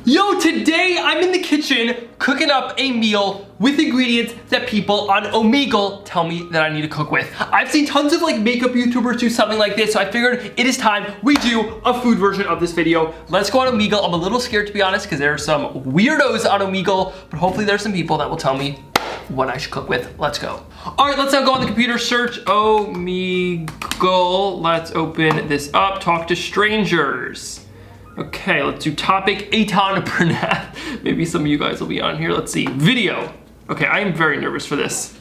Yo, today I'm in the kitchen cooking up a meal with ingredients that people on Omegle tell me that I need to cook with. I've seen tons of like makeup YouTubers do something like this, so I figured it is time we do a food version of this video. Let's go on Omegle. I'm a little scared to be honest because there are some weirdos on Omegle, but hopefully there's some people that will tell me what I should cook with. Let's go. All right, let's now go on the computer, search Omegle. Let's open this up, talk to strangers. Okay, let's do topic Eitan Bernath. Maybe some of you guys will be on here. Let's see, video. Okay, I am very nervous for this.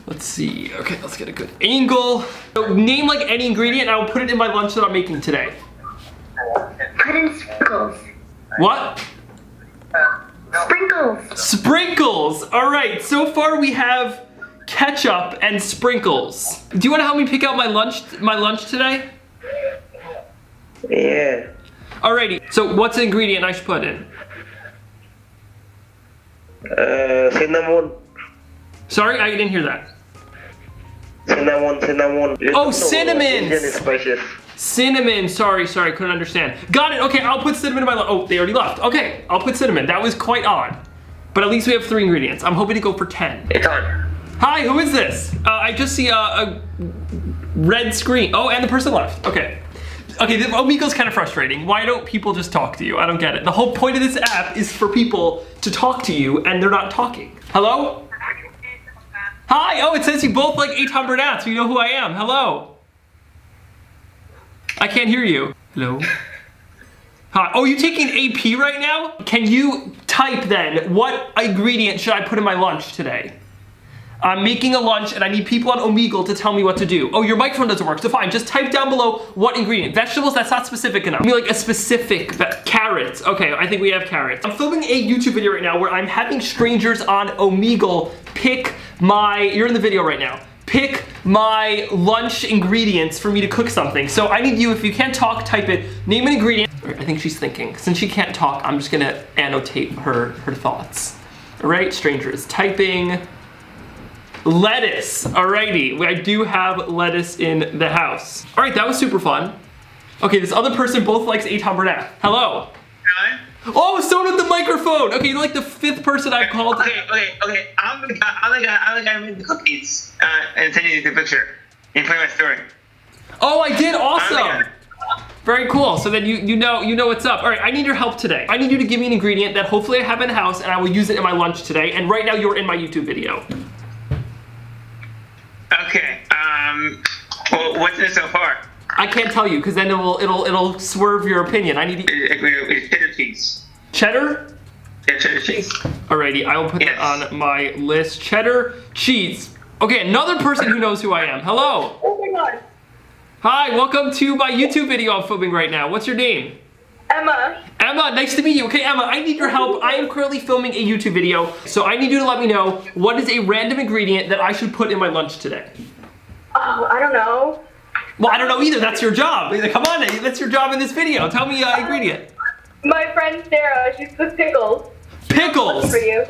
Let's see, okay, let's get a good angle. So name like any ingredient and I will put it in my lunch that I'm making today. Put in sprinkles. What? Sprinkles. Sprinkles, all right, so far we have ketchup and sprinkles. Do you wanna help me pick out my lunch today? Yeah. Alrighty, so what's the ingredient I should put in? Cinnamon. Sorry, I didn't hear that. Cinnamon. Oh, cinnamon! Indian spices. Cinnamon, sorry, couldn't understand. Got it, okay, I'll put cinnamon in my lunch. Oh, they already left. Okay, I'll put cinnamon. That was quite odd. But at least we have 3 ingredients. I'm hoping to go for 10. Eitan. Hi, who is this? I just see a red screen. Oh, and the person left, okay. Okay, Omegle's kind of frustrating. Why don't people just talk to you? I don't get it. The whole point of this app is for people to talk to you and they're not talking. Hello? Hi, oh, it says you both like Eitan Bernath, so you know who I am. Hello. I can't hear you. Hello? Hi, oh, you taking AP right now? Can you type then, what ingredient should I put in my lunch today? I'm making a lunch and I need people on Omegle to tell me what to do. Oh, your microphone doesn't work, so fine. Just type down below what ingredient. Vegetables, that's not specific enough. I mean like a specific, carrots. Okay, I think we have carrots. I'm filming a YouTube video right now where I'm having strangers on Omegle pick my, you're in the video right now, pick my lunch ingredients for me to cook something. So I need you, if you can't talk, type it, name an ingredient. I think she's thinking. Since she can't talk, I'm just gonna annotate her thoughts. All right, strangers, typing. Lettuce, alrighty, I do have lettuce in the house. All right, that was super fun. Okay, this other person both likes Eitan Bernath. Hello. Hi. Oh, someone with the microphone. Okay, you're like the 5th person I've called. Okay. I'm the guy who made the cookies and sent you the picture and put my story. Oh, I did, awesome. Very cool, so then you know what's up. All right, I need your help today. I need you to give me an ingredient that hopefully I have in the house and I will use it in my lunch today. And right now you're in my YouTube video. Okay, well, what's in it so far? I can't tell you because then it'll swerve your opinion. I need It's cheddar cheese. Cheddar? Yeah, cheddar cheese. Alrighty, I will put that on my list. Cheddar cheese. Okay, another person who knows who I am. Hello. Oh my god. Hi, welcome to my YouTube video I'm filming right now. What's your name? Emma. Emma, nice to meet you. Okay, Emma, I need your help. I am currently filming a YouTube video, so I need you to let me know what is a random ingredient that I should put in my lunch today. Oh, I don't know. Well, I don't know either. That's your job. Come on, that's your job in this video. Tell me ingredient. My friend Sarah, she's with pickles. Pickles. For you.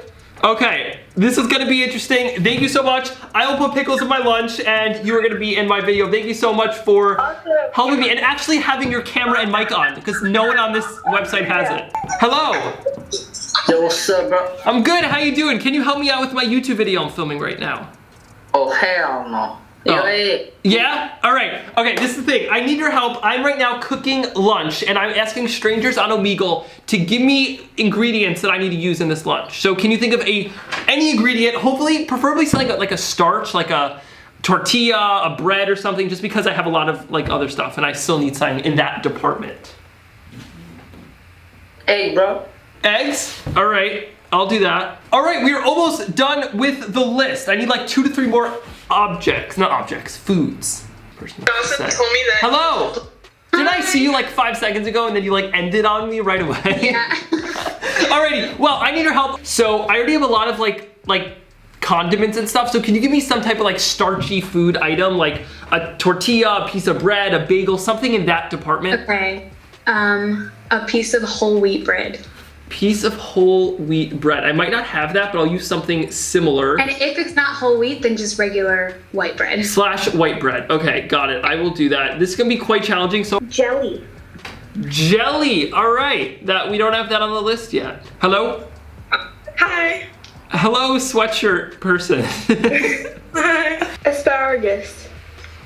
Okay, this is gonna be interesting. Thank you so much. I will put pickles in my lunch and you are gonna be in my video. Thank you so much for helping me and actually having your camera and mic on because no one on this website has it. Hello. Yo, what's up, bro? I'm good, how you doing? Can you help me out with my YouTube video I'm filming right now? Oh, hell no. Oh. Yeah? All right. Okay, this is the thing. I need your help. I'm right now cooking lunch and I'm asking strangers on Omegle to give me ingredients that I need to use in this lunch. So can you think of any ingredient, hopefully, preferably something like a starch, like a tortilla, a bread or something, just because I have a lot of like other stuff and I still need something in that department. Egg, bro. Eggs? All right, I'll do that. All right, we are almost done with the list. I need like 2 to 3 more foods. Dawson told me that. Hello. Did I see you like 5 seconds ago and then you like ended on me right away? Yeah. Alrighty, well, I need your help. So I already have a lot of like condiments and stuff. So can you give me some type of like starchy food item, like a tortilla, a piece of bread, a bagel, something in that department? Okay. A piece of whole wheat bread. Piece of whole wheat bread. I might not have that, but I'll use something similar. And if it's not whole wheat, then just regular white bread. / white bread. Okay, got it. I will do that. This is gonna be quite challenging, so. Jelly. Jelly. All right. That we don't have that on the list yet. Hello? Hi. Hello, sweatshirt person. Hi. Asparagus.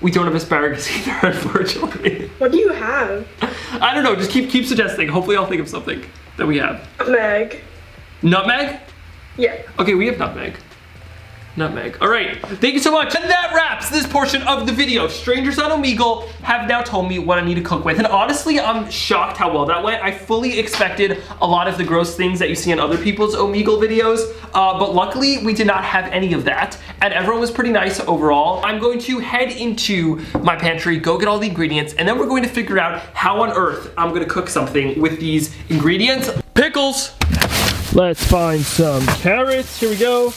We don't have asparagus either, unfortunately. What do you have? I don't know. Just keep suggesting. Hopefully I'll think of something that we have. Nutmeg. Nutmeg? Yeah. Okay, we have nutmeg. Nutmeg. All right, thank you so much. And that wraps this portion of the video. Strangers on Omegle have now told me what I need to cook with. And honestly, I'm shocked how well that went. I fully expected a lot of the gross things that you see in other people's Omegle videos. But luckily, we did not have any of that. And everyone was pretty nice overall. I'm going to head into my pantry, go get all the ingredients, and then we're going to figure out how on earth I'm gonna cook something with these ingredients. Pickles. Let's find some carrots. Here we go.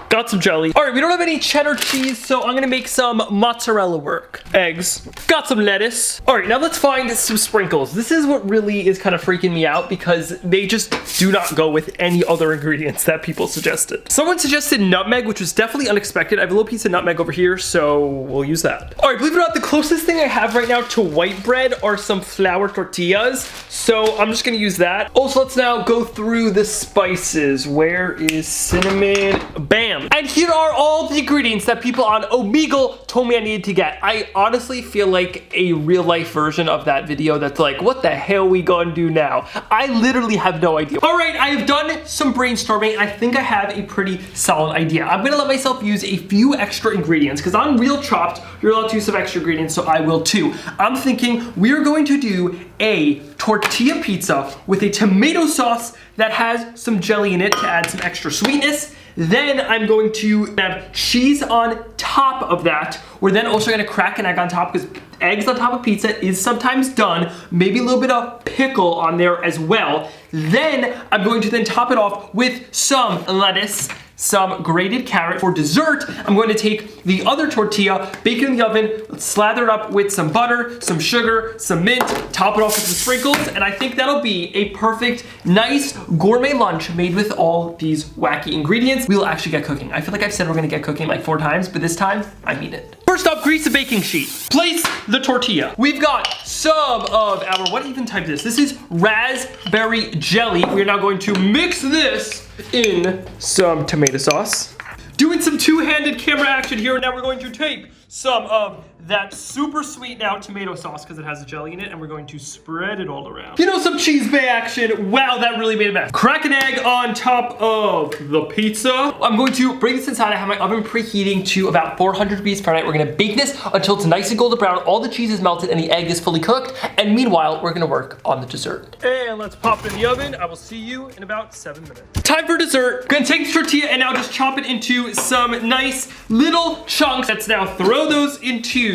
Got some jelly. All right, we don't have any cheddar cheese, so I'm gonna make some mozzarella work. Eggs. Got some lettuce. All right, now let's find some sprinkles. This is what really is kind of freaking me out because they just do not go with any other ingredients that people suggested. Someone suggested nutmeg, which was definitely unexpected. I have a little piece of nutmeg over here, so we'll use that. All right, believe it or not, the closest thing I have right now to white bread are some flour tortillas, so I'm just gonna use that. Also, let's now go through the spices. Where is cinnamon? Bam. And here are all the ingredients that people on Omegle told me I needed to get. I honestly feel like a real life version of that video that's like, what the hell we gonna do now? I literally have no idea. All right, I have done some brainstorming. I think I have a pretty solid idea. I'm gonna let myself use a few extra ingredients because on Real Chopped, you're allowed to use some extra ingredients, so I will too. I'm thinking we're going to do a tortilla pizza with a tomato sauce that has some jelly in it to add some extra sweetness. Then I'm going to have cheese on top of that. We're then also gonna crack an egg on top because eggs on top of pizza is sometimes done. Maybe a little bit of pickle on there as well. Then I'm going to then top it off with some lettuce, some grated carrot. For dessert, I'm going to take the other tortilla, bake it in the oven, slather it up with some butter, some sugar, some mint, top it off with some sprinkles, and I think that'll be a perfect, nice gourmet lunch made with all these wacky ingredients. We will actually get cooking. I feel like I've said we're gonna get cooking like 4 times, but this time, I mean it. First up, grease the baking sheet. Place the tortilla. We've got some of our, what even type is this? This is raspberry jelly. We are now going to mix this in some tomato sauce. Doing some two-handed camera action here, and now we're going to take some of that super sweet now tomato sauce because it has a jelly in it, and we're going to spread it all around. You know, some cheese bay action. Wow, that really made a mess. Crack an egg on top of the pizza. I'm going to bring this inside. I have my oven preheating to about 400 degrees Fahrenheit. We're gonna bake this until it's nice and golden brown. All the cheese is melted and the egg is fully cooked. And meanwhile, we're gonna work on the dessert. And let's pop it in the oven. I will see you in about 7 minutes. Time for dessert. Gonna take the tortilla and now just chop it into some nice little chunks. Let's now throw those into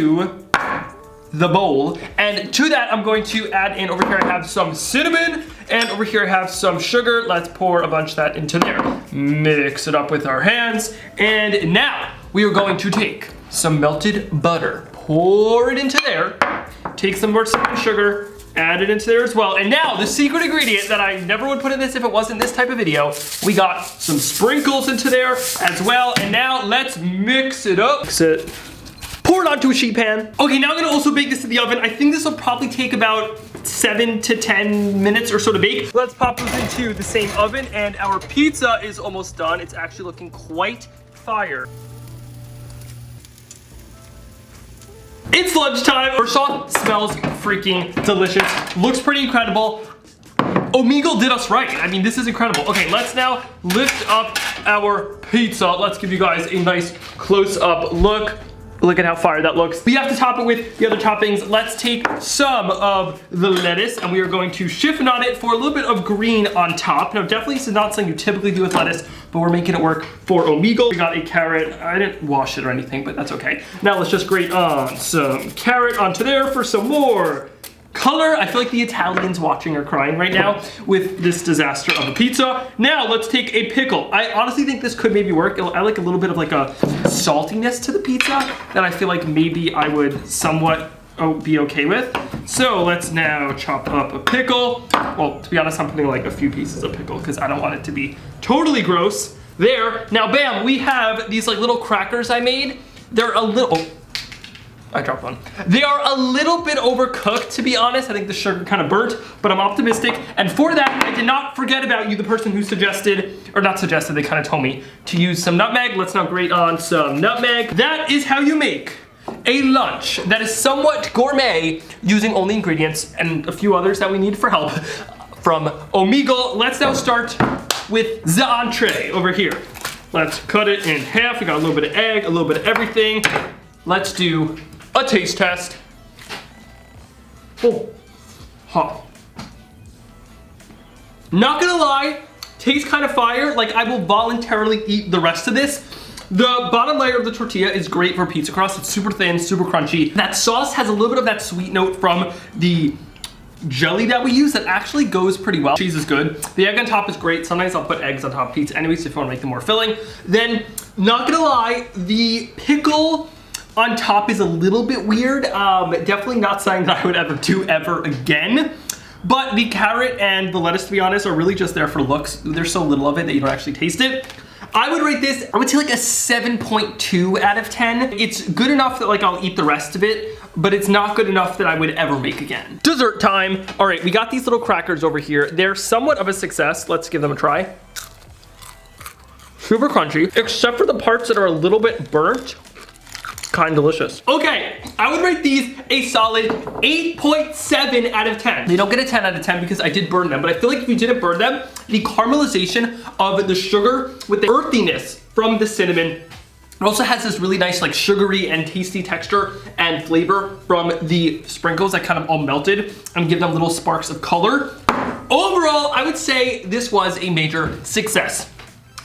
the bowl, and to that I'm going to add in, over here I have some cinnamon, and over here I have some sugar. Let's pour a bunch of that into there. Mix it up with our hands, and now we are going to take some melted butter, pour it into there, take some more cinnamon sugar, add it into there as well, and now the secret ingredient that I never would put in this if it wasn't this type of video, we got some sprinkles into there as well, and now let's mix it up. Mix it. Pour it onto a sheet pan. Okay, now I'm gonna also bake this in the oven. I think this will probably take about 7 to 10 minutes or so to bake. Let's pop this into the same oven, and our pizza is almost done. It's actually looking quite fire. It's lunchtime. Our sauce smells freaking delicious. Looks pretty incredible. Omegle did us right. I mean, this is incredible. Okay, let's now lift up our pizza. Let's give you guys a nice close-up look. Look at how fire that looks. We have to top it with the other toppings. Let's take some of the lettuce and we are going to chiffon on it for a little bit of green on top. Now, definitely this is not something you typically do with lettuce, but we're making it work for Omegle. We got a carrot. I didn't wash it or anything, but that's okay. Now let's just grate on some carrot onto there for some more color. I feel like the Italians watching are crying right now with this disaster of a pizza. Now let's take a pickle. I honestly think this could maybe work. I like a little bit of like a saltiness to the pizza that I feel like maybe I would somewhat be okay with. So let's now chop up a pickle. Well, to be honest, I'm putting like a few pieces of pickle because I don't want it to be totally gross. There. Now, bam, we have these like little crackers I made. They're a little, I dropped one. They are a little bit overcooked, to be honest. I think the sugar kind of burnt, but I'm optimistic. And for that, I did not forget about you, the person who suggested, or not suggested, they kind of told me to use some nutmeg. Let's now grate on some nutmeg. That is how you make a lunch that is somewhat gourmet using only ingredients and a few others that we need for help from Omegle. Let's now start with the entree over here. Let's cut it in half. We got a little bit of egg, a little bit of everything. Let's do a taste test. Oh, hot. Not gonna lie, tastes kind of fire. Like, I will voluntarily eat the rest of this. The bottom layer of the tortilla is great for pizza crust. It's super thin, super crunchy. That sauce has a little bit of that sweet note from the jelly that we use that actually goes pretty well. Cheese is good. The egg on top is great. Sometimes I'll put eggs on top of pizza anyways if you want to make them more filling. Then, not gonna lie, the pickle on top is a little bit weird. Definitely not something that I would ever do ever again. But the carrot and the lettuce, to be honest, are really just there for looks. There's so little of it that you don't actually taste it. I would rate this, I would say like a 7.2 out of 10. It's good enough that like I'll eat the rest of it, but it's not good enough that I would ever make again. Dessert time. All right, we got these little crackers over here. They're somewhat of a success. Let's give them a try. Super crunchy, except for the parts that are a little bit burnt. Kind of delicious. Okay, I would rate these a solid 8.7 out of 10. They don't get a 10 out of 10 because I did burn them, but I feel like if you didn't burn them, the caramelization of the sugar with the earthiness from the cinnamon, it also has this really nice like sugary and tasty texture and flavor from the sprinkles that kind of all melted and give them little sparks of color. Overall, I would say this was a major success.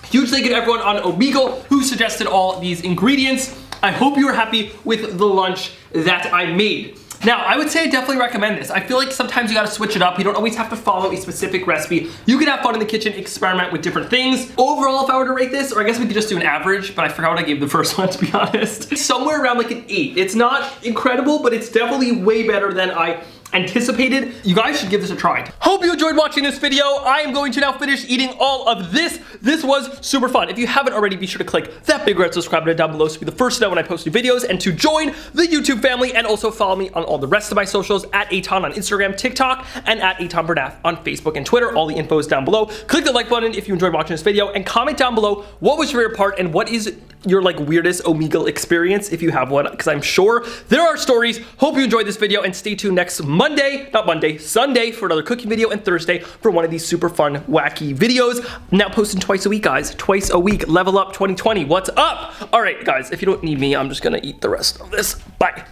Huge thank you to everyone on Omegle who suggested all these ingredients. I hope you were happy with the lunch that I made. Now, I would say I definitely recommend this. I feel like sometimes you gotta switch it up. You don't always have to follow a specific recipe. You can have fun in the kitchen, experiment with different things. Overall, if I were to rate this, or I guess we could just do an average, but I forgot what I gave the first one, to be honest. It's somewhere around like an 8. It's not incredible, but it's definitely way better than I anticipated. You guys should give this a try. Hope you enjoyed watching this video. I am going to now finish eating all of this. This was super fun. If you haven't already, be sure to click that big red subscribe button down below to be the first to know when I post new videos and to join the YouTube family, and also follow me on all the rest of my socials at Eitan on Instagram, TikTok, and at Eitan Bernath on Facebook and Twitter. All the info is down below. Click the like button if you enjoyed watching this video, and comment down below what was your favorite part and what is your like weirdest Omegle experience if you have one, because I'm sure there are stories. Hope you enjoyed this video, and stay tuned next Sunday for another cooking video, and Thursday for one of these super fun, wacky videos. I'm now posting twice a week, guys. Twice a week. Level up 2020. What's up? All right, guys, if you don't need me, I'm just gonna eat the rest of this. Bye.